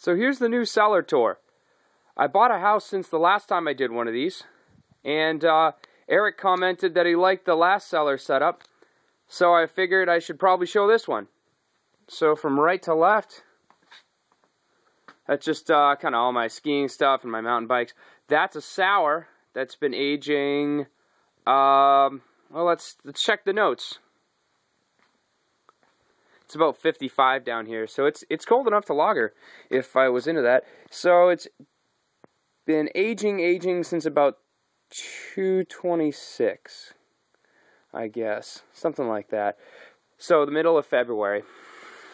So here's the new cellar tour. I bought a house since the last time I did one of these, and Eric commented that he liked the last cellar setup, so I figured I should probably show this one. So from right to left, that's just kind of all my skiing stuff and my mountain bikes. That's a sour that's been aging, well, let's check the notes. It's about 55 down here, so it's cold enough to lager if I was into that. So it's been aging since about 226, I guess, something like that. So the middle of February,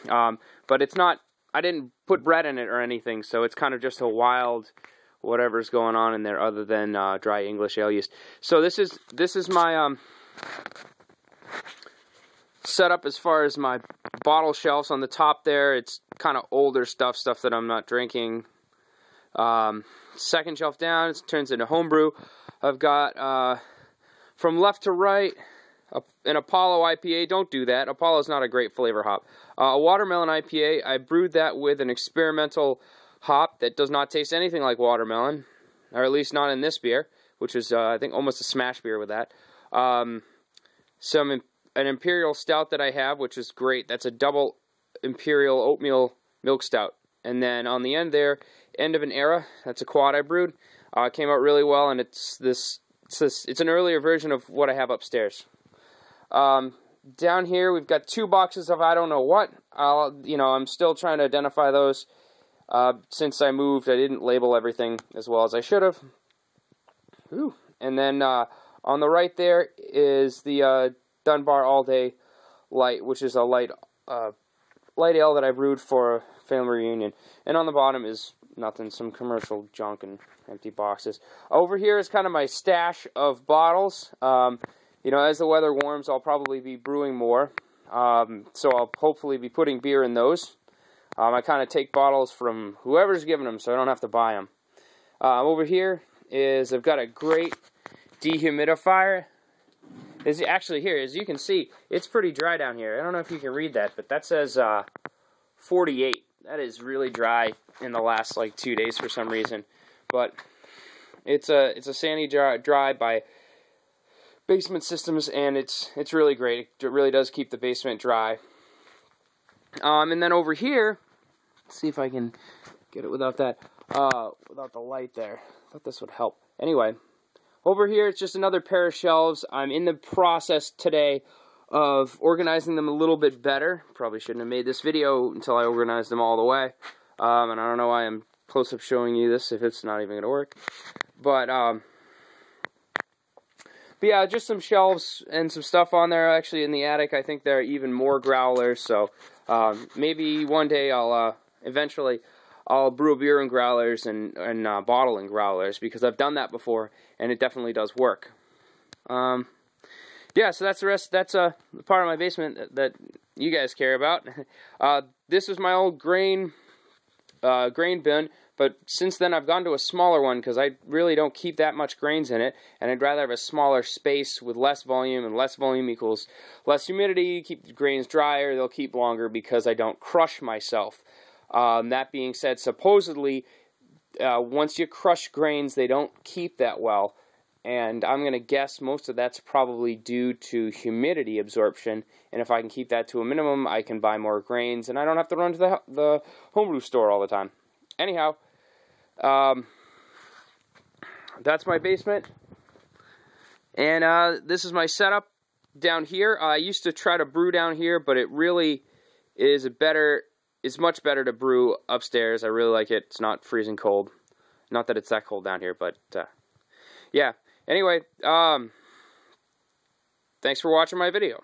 but it's not. I didn't put bread in it or anything, so it's kind of just a wild whatever's going on in there other than dry English ale yeast. So this is my setup as far as my bottle shelves. On the top there, it's kind of older stuff that I'm not drinking. Second shelf down, it turns into Homebrew. I've got from left to right an Apollo IPA. Don't do that. Apollo's not a great flavor hop. A watermelon IPA. I brewed that with an experimental hop that does not taste anything like watermelon, or at least not in this beer, which is I think almost a smash beer with that. An imperial stout that I have, which is great. That's a double imperial oatmeal milk stout. And then on the end there, end of an era. That's a quad I brewed. Came out really well, and it's an earlier version of what I have upstairs. Down here we've got 2 boxes of I don't know what. I'm still trying to identify those. Since I moved, I didn't label everything as well as I should have. Ooh. And then on the right there is the Dunbar All Day Light, which is a light ale that I brewed for a family reunion. And on the bottom is nothing, some commercial junk and empty boxes. Over here is kind of my stash of bottles. As the weather warms, I'll probably be brewing more. So I'll hopefully be putting beer in those. I kind of take bottles from whoever's giving them, so I don't have to buy them. Over here is I've got a great dehumidifier. Actually here, as you can see, it's pretty dry down here. I don't know if you can read that, but that says 48. That is really dry in the last like 2 days for some reason. But it's a sandy dry by Basement Systems, and it's really great. It really does keep the basement dry. And then over here, let's see if I can get it without that, without the light there. I thought this would help. Anyway, over here it's just another pair of shelves. I'm in the process today of organizing them a little bit better. Probably shouldn't have made this video until I organized them all the way. And I don't know why I'm close-up showing you this if it's not even going to work. But yeah, just some shelves and some stuff on there. Actually, in the attic, I think there are even more growlers. So maybe one day eventually I'll brew a beer in growlers and bottle in growlers, because I've done that before and it definitely does work. Yeah, so that's the rest. That's a part of my basement that you guys care about. This is my old grain bin. But since then, I've gone to a smaller one because I really don't keep that much grains in it, and I'd rather have a smaller space with less volume, and less volume equals less humidity, keep the grains drier, they'll keep longer because I don't crush myself. That being said, supposedly, once you crush grains, they don't keep that well, and I'm going to guess most of that's probably due to humidity absorption, and if I can keep that to a minimum, I can buy more grains, and I don't have to run to the homebrew store all the time. Anyhow, that's my basement, and this is my setup down here. I used to try to brew down here, but it really is it's much better to brew upstairs. I really like it. It's not freezing cold. Not that it's that cold down here, but yeah. Anyway, thanks for watching my video.